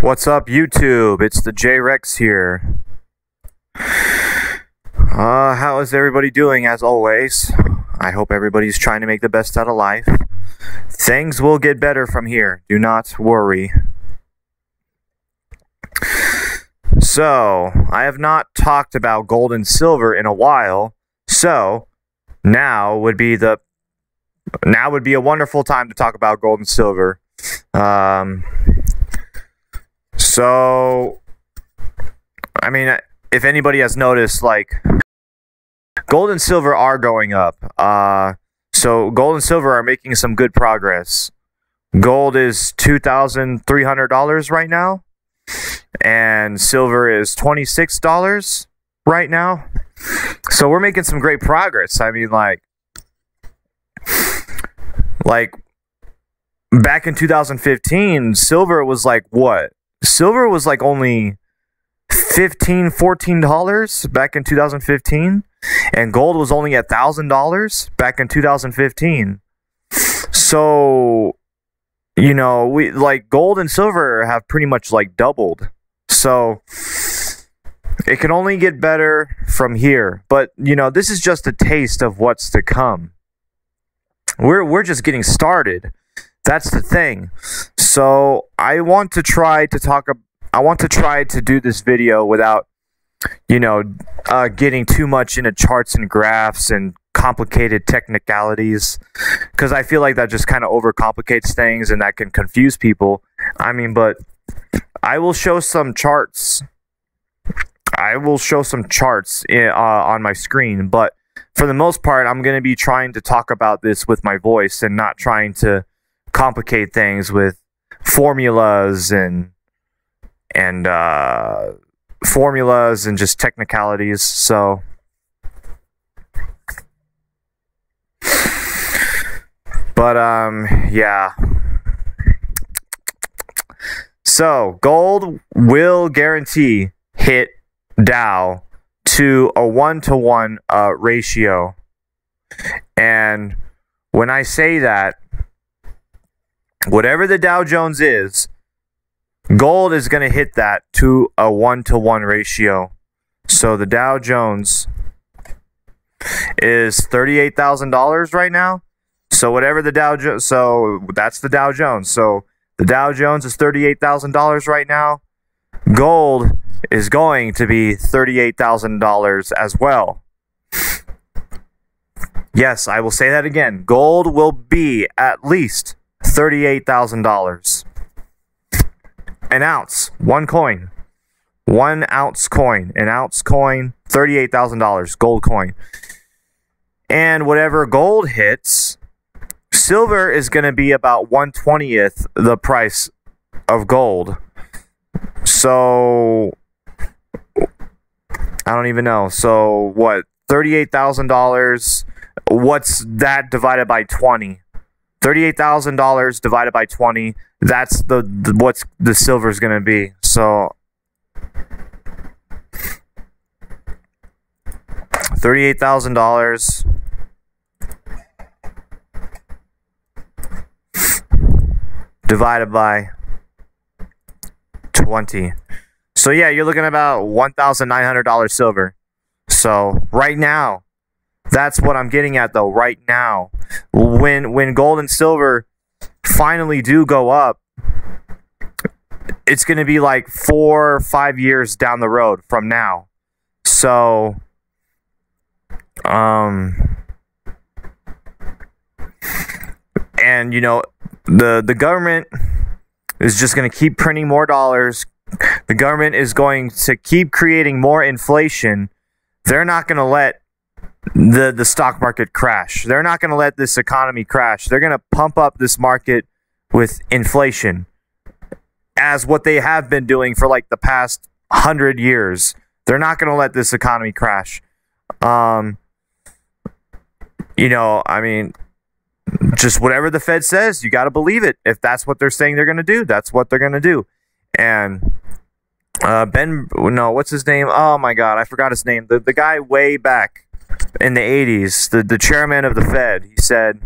What's up, YouTube? It's the J-Rex here. How is everybody doing as always? I hope everybody's trying to make the best out of life. Things will get better from here. Do not worry. So, I have not talked about gold and silver in a while, so now would be a wonderful time to talk about gold and silver. So, I mean, if anybody has noticed, like, gold and silver are going up. So gold and silver are making some good progress. Gold is $2,300 right now, and silver is $26 right now. So we're making some great progress. I mean, like back in 2015, silver was like what? Silver was like only $15, $14 back in 2015, and gold was only $1,000 back in 2015. So, you know, we like gold and silver have pretty much like doubled. So it can only get better from here. But you know, this is just a taste of what's to come. We're just getting started. That's the thing. So I want to try to do this video without, you know, getting too much into charts and graphs and complicated technicalities, because I feel like that just kind of overcomplicates things and that can confuse people. I mean, but I will show some charts. I will show some charts on my screen, but for the most part, I'm going to be trying to talk about this with my voice and not trying to complicate things with formulas and just technicalities. So yeah. So gold will guarantee hit Dow to a 1-to-1 ratio. And when I say that, whatever the Dow Jones is, gold is going to hit that to a 1-to-1 ratio. So the Dow Jones is $38,000 right now. So whatever the Dow Jones, so that's the Dow Jones. So the Dow Jones is $38,000 right now. Gold is going to be $38,000 as well. Yes, I will say that again. Gold will be at least $38,000. An ounce, one coin, 1 ounce coin, an ounce coin, $38,000, gold coin. And whatever gold hits, silver is going to be about 1/20th the price of gold. So I don't even know. So what? $38,000. What's that divided by 20? $38,000 divided by 20. That's what's the silver's gonna be. So $38,000 divided by 20. So yeah, you're looking at about $1,900 silver. So right now, that's what I'm getting at though. Right now, when gold and silver finally do go up, it's going to be like 4 or 5 years down the road from now. So and you know, the government is just going to keep printing more dollars. The government is going to keep creating more inflation. They're not going to let the stock market crash. They're not going to let this economy crash. They're going to pump up this market with inflation, as what they have been doing for like the past 100 years. They're not going to let this economy crash. You know, I mean, just whatever the Fed says, you got to believe it. If that's what they're saying they're going to do, that's what they're going to do. And what's his name? Oh my God, I forgot his name. The guy way back in the 80s, the chairman of the Fed, he said,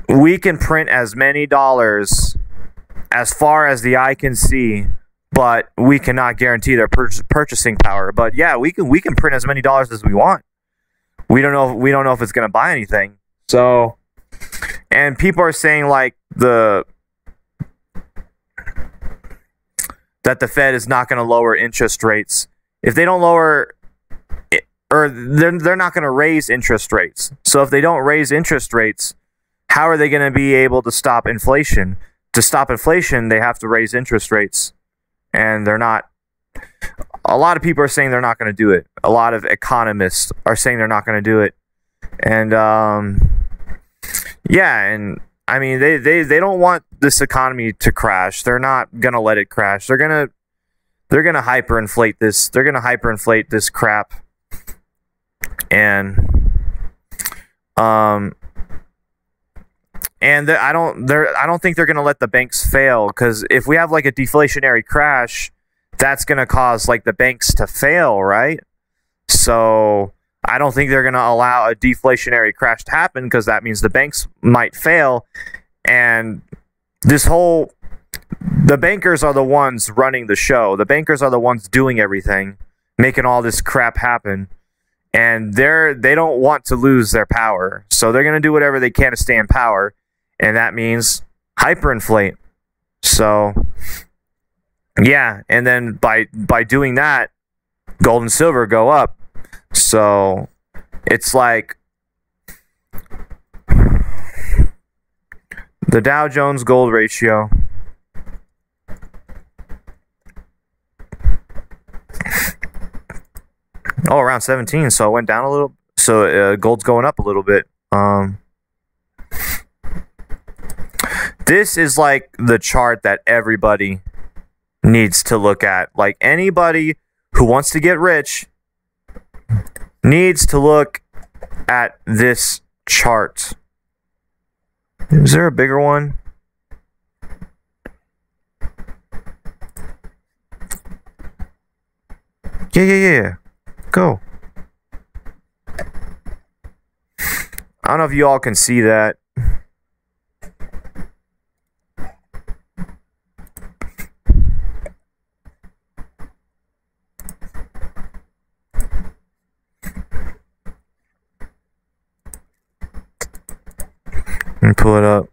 we can print as many dollars as far as the eye can see, but we cannot guarantee their purchasing power. But yeah, we can print as many dollars as we want. We don't know if it's going to buy anything. So, and people are saying like that the Fed is not going to lower interest rates. If they don't lower it, or they're not going to raise interest rates. So if they don't raise interest rates, how are they going to be able to stop inflation? To stop inflation, they have to raise interest rates. And they're not. A lot of people are saying they're not going to do it. A lot of economists are saying they're not going to do it. And yeah, and I mean they don't want this economy to crash. They're not going to let it crash. They're going to hyperinflate this. They're going to hyperinflate this crap. And I don't think they're going to let the banks fail, because if we have like a deflationary crash, that's going to cause like the banks to fail, right? So I don't think they're going to allow a deflationary crash to happen, because that means the banks might fail. And the bankers are the ones running the show. The bankers are the ones doing everything, making all this crap happen. And they don't want to lose their power. So they're going to do whatever they can to stay in power. And that means hyperinflate. So, yeah. And then by doing that, gold and silver go up. So, it's like the Dow Jones gold ratio. Oh, around 17. So it went down a little. So gold's going up a little bit. This is like the chart that everybody needs to look at. Like anybody who wants to get rich needs to look at this chart. Is there a bigger one? Yeah. Go. I don't know if you all can see that. Let me pull it up.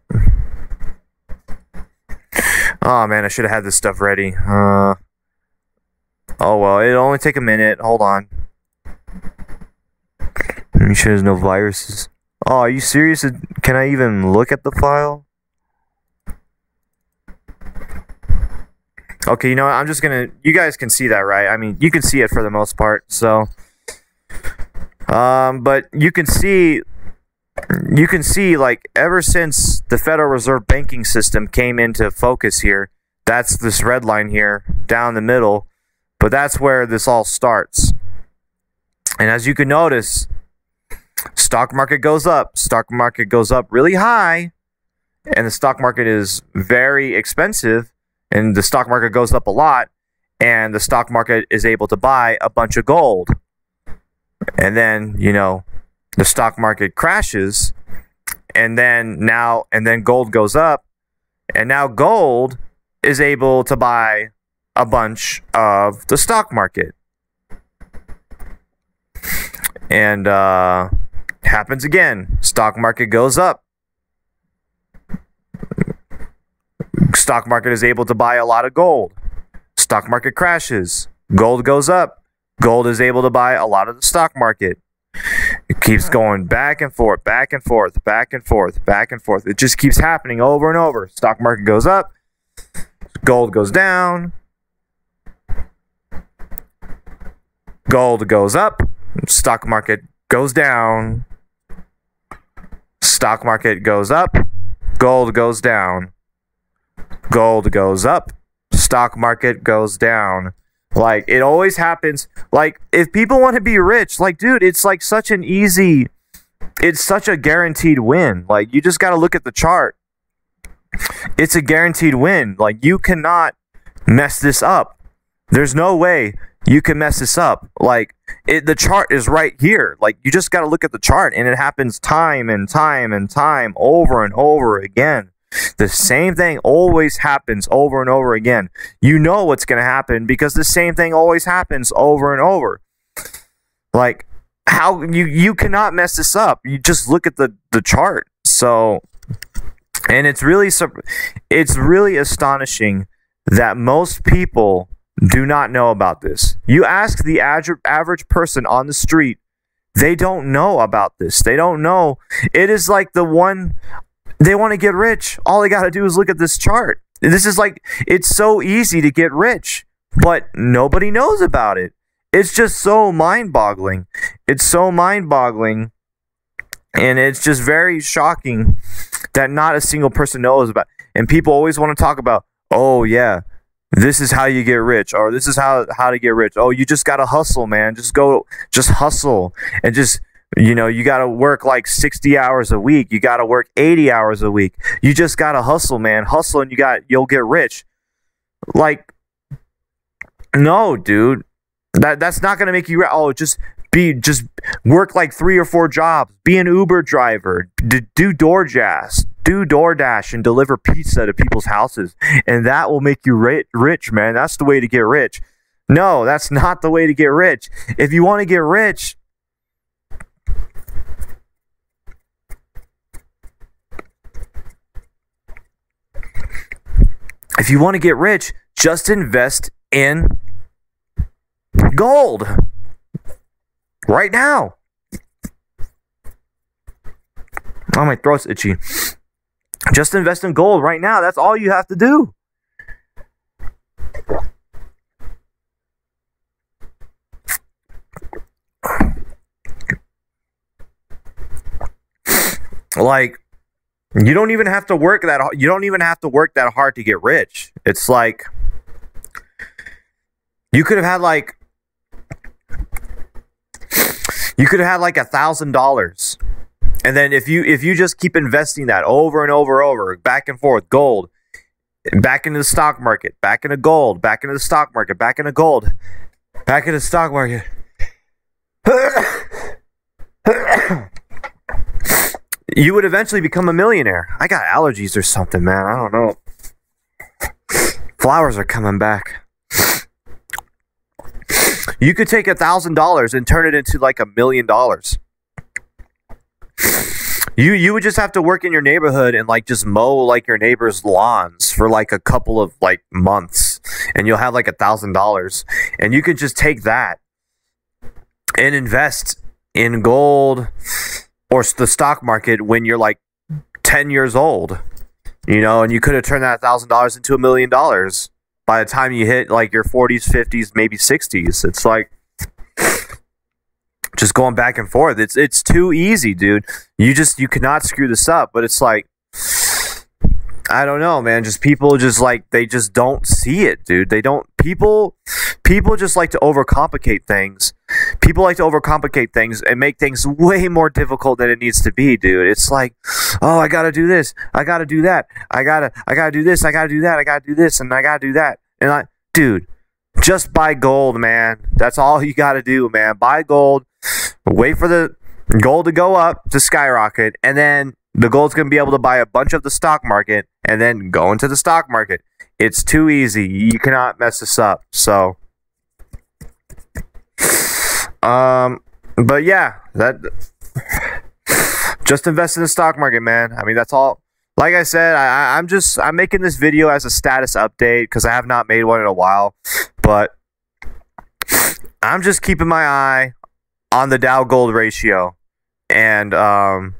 Oh man, I should have had this stuff ready. Oh well, it'll only take a minute. Hold on. Make sure there's no viruses. Oh, are you serious? Can I even look at the file? Okay, you know what? I'm just gonna. You guys can see that, right? I mean, you can see it for the most part. So, but you can see like ever since the Federal Reserve banking system came into focus here, that's this red line here down the middle, but that's where this all starts. And as you can notice, stock market goes up really high, and the stock market is very expensive, and the stock market goes up a lot, and the stock market is able to buy a bunch of gold. And then, you know, the stock market crashes, and then gold goes up, and now gold is able to buy a bunch of the stock market. And happens again. Stock market goes up. Stock market is able to buy a lot of gold. Stock market crashes. Gold goes up. Gold is able to buy a lot of the stock market. It keeps going back and forth, back and forth, back and forth, back and forth. It just keeps happening over and over. Stock market goes up. Gold goes down. Gold goes up. Stock market goes down. Stock market goes up. Gold goes down. Gold goes up. Stock market goes down. Like, it always happens. Like, if people want to be rich, like, dude, it's like such an easy, it's such a guaranteed win. Like, you just got to look at the chart. It's a guaranteed win. Like, you cannot mess this up. There's no way you can mess this up. Like, the chart is right here. Like, you just got to look at the chart, and it happens time and time and time, over and over again. The same thing always happens over and over again. You know what's going to happen because the same thing always happens over and over. Like, how you cannot mess this up. You just look at the chart. So, and it's really astonishing that most people do not know about this. You ask the average person on the street, they don't know about this. They don't know. It is like the one, they want to get rich. All they got to do is look at this chart. This is like, it's so easy to get rich, but nobody knows about it. It's just so mind-boggling. It's so mind-boggling, and it's just very shocking that not a single person knows about it. And people always want to talk about, oh, yeah, this is how you get rich, or this is how to get rich. Oh, you just got to hustle, man. Just hustle. And just, you know, you got to work like 60 hours a week. You got to work 80 hours a week. You just got to hustle, man. Hustle, and you'll get rich. Like, no, dude. That's not gonna make you. Oh, just work like 3 or 4 jobs. Be an Uber driver. Do DoorDash and deliver pizza to people's houses, and that will make you rich, man. That's the way to get rich. No, that's not the way to get rich. If you want to get rich, just invest in gold right now. Oh, my throat's itchy. Just invest in gold right now. That's all you have to do. Like, you don't even have to work that hard to get rich. It's like, you could have had like $1,000, and then if you just keep investing that over and over, back and forth, gold, back into the stock market, back into gold, back into the stock market, back into gold, back into the stock market, you would eventually become a millionaire. I got allergies or something, man. I don't know. Flowers are coming back. You could take $1,000 and turn it into like $1 million. You would just have to work in your neighborhood and like just mow like your neighbor's lawns for like a couple of like months, and you'll have like $1,000, and you could just take that and invest in gold or the stock market when you're like 10 years old, you know, and you could have turned that $1,000 into $1 million by the time you hit like your 40s, 50s, maybe 60s. It's like just going back and forth. It's too easy, dude. You cannot screw this up. But it's like, I don't know, man. Just people just like, they just don't see it, dude. They don't. People just like to overcomplicate things. People like to overcomplicate things and make things way more difficult than it needs to be, dude. It's like, oh, I gotta do this, I gotta do that, I gotta do this, I gotta do that, I gotta do this, and I gotta do that. And dude, just buy gold, man. That's all you gotta do, man. Buy gold. Wait for the gold to go up, to skyrocket, and then the gold's gonna be able to buy a bunch of the stock market, and then go into the stock market. It's too easy. You cannot mess this up. So, but yeah, just invest in the stock market, man. I mean, that's all. Like I said, I'm making this video as a status update because I have not made one in a while, but I'm just keeping my eye on the Dow Gold ratio, and I'm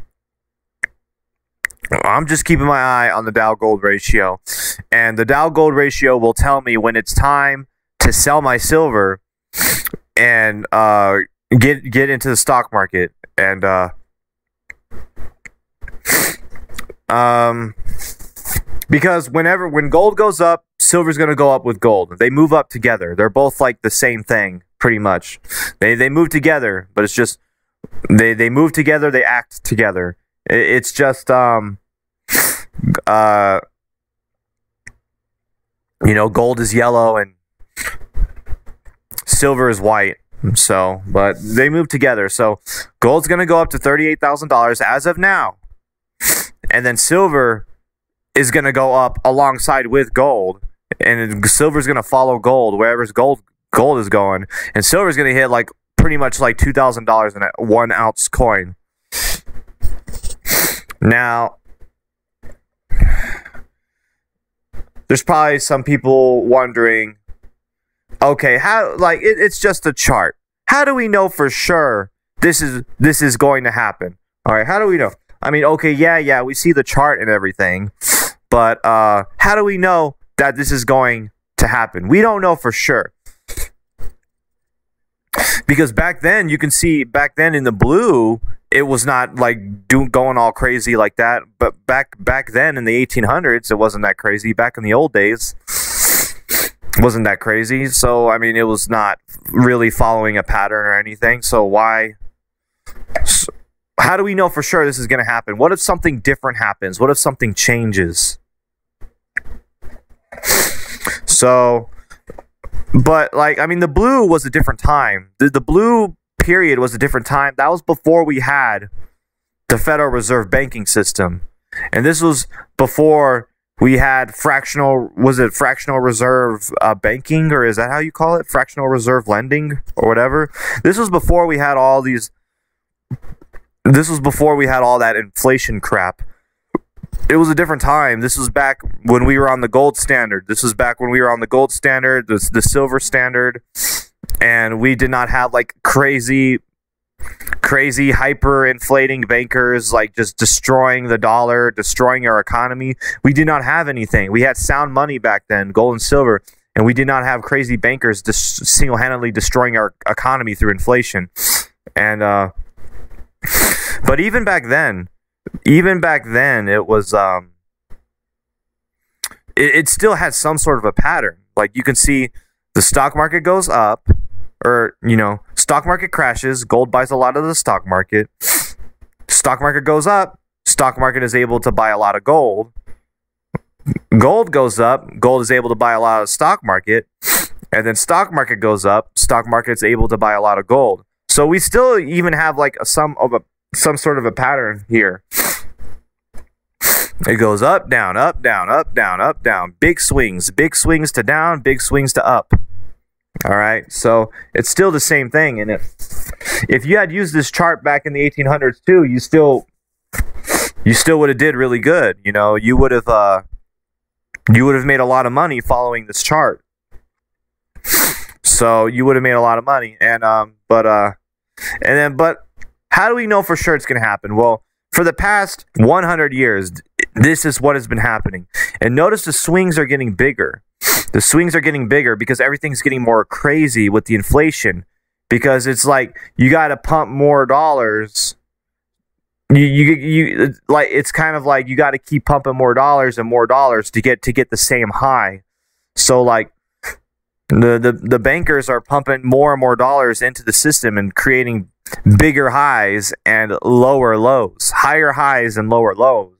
just keeping my eye on the Dow Gold ratio, and the Dow Gold ratio will tell me when it's time to sell my silver and get into the stock market. And because when gold goes up, silver's going to go up with gold. They move up together. They're both like the same thing, pretty much. They move together, but it's just they move together, they act together. It's just you know, gold is yellow and silver is white. So, but they move together. So, gold's going to go up to $38,000 as of now. And then silver is going to go up alongside with gold, and silver's going to follow gold wherever's gold is going, and silver's going to hit like pretty much like $2,000 in a 1 ounce coin. Now, there's probably some people wondering, okay, how, like, it's just a chart. How do we know for sure this is going to happen? All right, how do we know? I mean, okay, yeah, we see the chart and everything, but how do we know that this is going to happen? We don't know for sure. Because back then, you can see, back then in the blue, it was not like going all crazy like that. But back then in the 1800s, it wasn't that crazy. Back in the old days, it wasn't that crazy. So, I mean, it was not really following a pattern or anything. So why? How do we know for sure this is going to happen? What if something different happens? What if something changes? So, but like, I mean, the blue was a different time. The blue period was a different time. That was before we had the Federal Reserve banking system. And this was before we had fractional reserve banking, or is that how you call it? Fractional reserve lending or whatever. This was before we had all these, this was before we had all that inflation crap. It was a different time. This was back when we were on the gold standard. This was back when we were on the gold standard, the silver standard, and we did not have like crazy hyper-inflating bankers like just destroying the dollar, destroying our economy. We did not have anything. We had sound money back then, gold and silver, and we did not have crazy bankers just single-handedly destroying our economy through inflation. And but even back then, it was it still had some sort of a pattern. Like, you can see the stock market goes up, or, you know, stock market crashes, gold buys a lot of the stock market. Stock market goes up, stock market is able to buy a lot of gold. Gold goes up, gold is able to buy a lot of the stock market. And then stock market goes up, stock market's able to buy a lot of gold. So we still even have like some sort of a pattern here. It goes up, down, up, down, up, down, up, down. Big swings to down, big swings to up. All right, so it's still the same thing. And if you had used this chart back in the 1800s too, you still would have did really good. You know, you would have made a lot of money following this chart. So you would have made a lot of money. And but how do we know for sure it's going to happen? Well, for the past 100 years, this is what has been happening. And notice the swings are getting bigger. The swings are getting bigger because everything's getting more crazy with the inflation. Because it's like you got to pump more dollars. You like, it's kind of like you got to keep pumping more dollars and more dollars to get the same high. So like the bankers are pumping more and more dollars into the system and creating bigger highs and lower lows, higher highs and lower lows.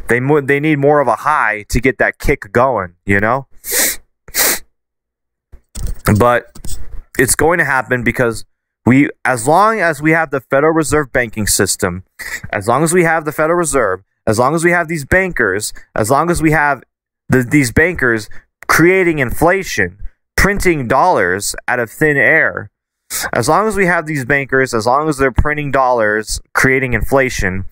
They need more of a high to get that kick going, you know? But it's going to happen because as long as we have the Federal Reserve banking system, as long as we have the Federal Reserve, as long as we have these bankers, as long as we have these bankers creating inflation, printing dollars out of thin air, as long as we have these bankers, as long as they're printing dollars, creating inflation,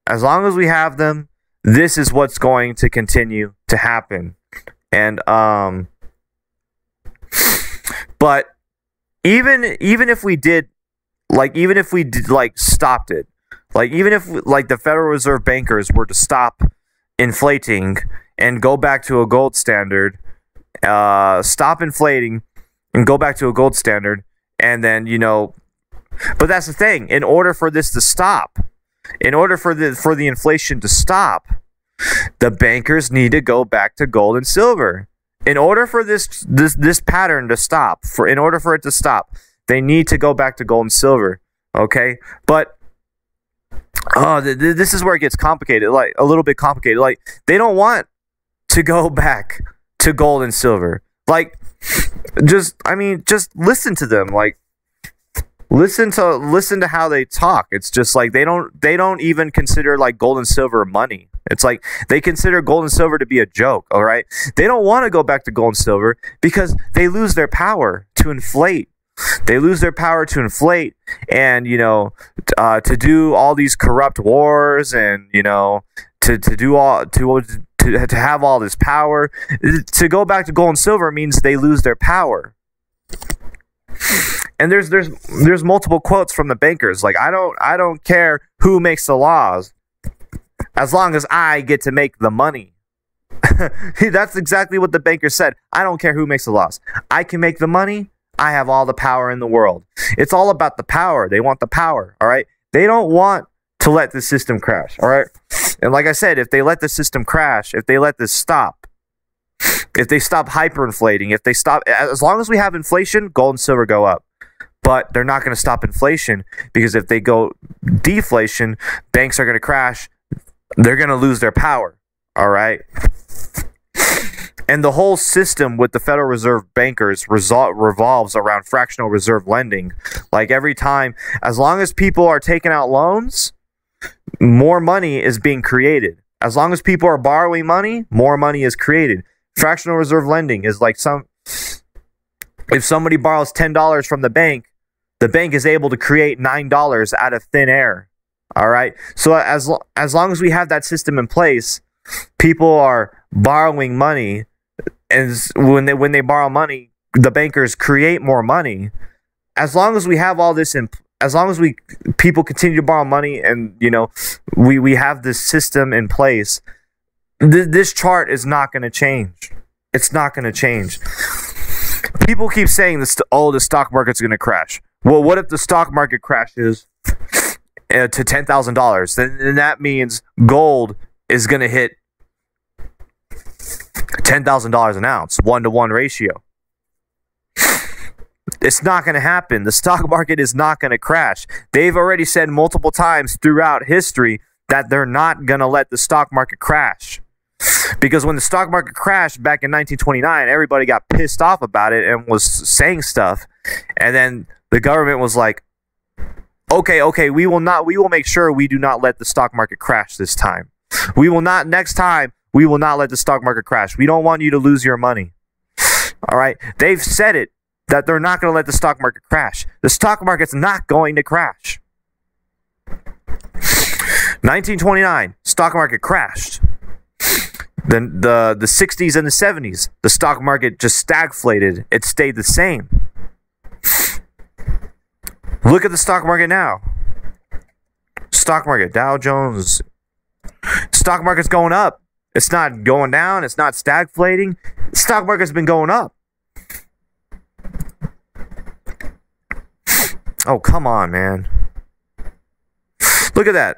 as long as we have them, this is what's going to continue to happen. And but even if we did stopped it, like even if like the Federal Reserve bankers were to stop inflating and go back to a gold standard, stop inflating and go back to a gold standard, and then, you know, but that's the thing. In order for this to stop, in order for the inflation to stop, the bankers need to go back to gold and silver. In order for this pattern to stop, in order for it to stop, they need to go back to gold and silver. Okay, but this is where it gets complicated, like a little bit complicated. Like, they don't want to go back to gold and silver. Like, just listen to them. Like, listen to how they talk. It's just like they don't even consider like gold and silver money. It's like they consider gold and silver to be a joke, all right? They don't want to go back to gold and silver because they lose their power to inflate. They lose their power to inflate and, to do all these corrupt wars and, to do all to have all this power. To go back to gold and silver means they lose their power. And there's multiple quotes from the bankers. Like, I don't care who makes the laws as long as I get to make the money. That's exactly what the banker said. I don't care who makes the laws. I can make the money. I have all the power in the world. It's all about the power. They want the power, all right? They don't want to let the system crash, all right? And like I said, if they let the system crash, if they let this stop, if they stop hyperinflating, if they stop, as long as we have inflation, gold and silver go up. But they're not going to stop inflation because if they go deflation, banks are going to crash. They're going to lose their power, all right? And the whole system with the Federal Reserve bankers revolves around fractional reserve lending. Like every time, as long as people are taking out loans, more money is being created. As long as people are borrowing money, more money is created. Fractional reserve lending is like if somebody borrows $10 from the bank is able to create $9 out of thin air. All right. So as long as we have that system in place, people are borrowing money. And when they borrow money, the bankers create more money. As long as we have all this as long as people continue to borrow money and we have this system in place, this chart is not going to change. It's not going to change. People keep saying the stock market's going to crash. Well, what if the stock market crashes to $10,000? Then that means gold is going to hit $10,000 an ounce, 1-to-1 ratio. It's not going to happen. The stock market is not going to crash. They've already said multiple times throughout history that they're not going to let the stock market crash. Because when the stock market crashed back in 1929, everybody got pissed off about it and was saying stuff. And then the government was like, okay, we will make sure we do not let the stock market crash this time. Next time, we will not let the stock market crash. We don't want you to lose your money. All right? They've said it, that they're not going to let the stock market crash. The stock market's not going to crash. 1929, stock market crashed. Then the 60s and the 70s, the stock market just stagflated. It stayed the same. Look at the stock market now. Stock market, Dow Jones. Stock market's going up. It's not going down. It's not stagflating. The stock market's been going up. Oh, come on, man. Look at that.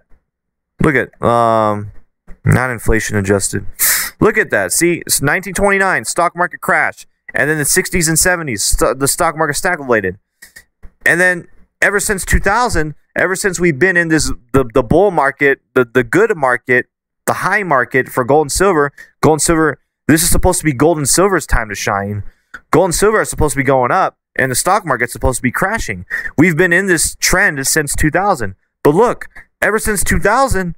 Look at, not inflation adjusted. Look at that. See, it's 1929, stock market crash. And then the 60s and 70s, the stock market stagflated. And then ever since 2000, ever since we've been in this, the bull market, the good market, the high market for gold and silver, this is supposed to be gold and silver's time to shine. Gold and silver are supposed to be going up, and the stock market's supposed to be crashing. We've been in this trend since 2000. But look, ever since 2000,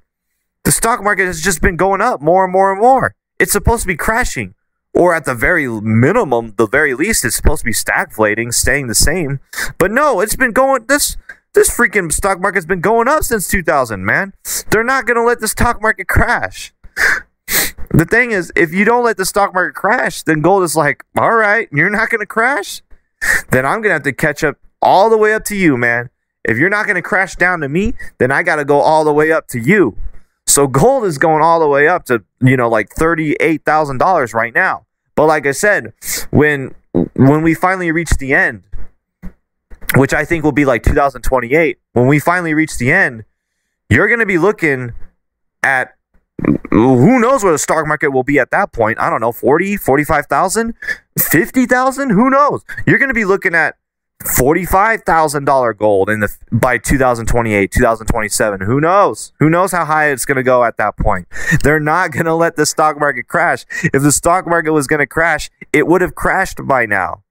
the stock market has just been going up more and more and more. It's supposed to be crashing. Or at the very minimum, the very least, it's supposed to be stagflating, staying the same. But no, it's been going, this freaking stock market's been going up since 2000, man. They're not going to let the stock market crash. The thing is, if you don't let the stock market crash, then gold is like, all right, you're not going to crash? Then I'm going to have to catch up all the way up to you, man. If you're not going to crash down to me, then I got to go all the way up to you. So gold is going all the way up to, like $38,000 right now. But like I said, when we finally reach the end, which I think will be like 2028, when we finally reach the end, you're going to be looking at, who knows where the stock market will be at that point. I don't know, 40, 45,000, 50,000, who knows? You're going to be looking at $45,000 gold by 2028, 2027. Who knows? Who knows how high it's going to go at that point? They're not going to let the stock market crash. If the stock market was going to crash, it would have crashed by now,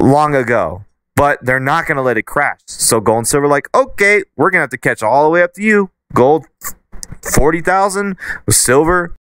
long ago. But they're not going to let it crash. So gold and silver, like, okay, we're going to have to catch all the way up to you. Gold, 40,000 with silver.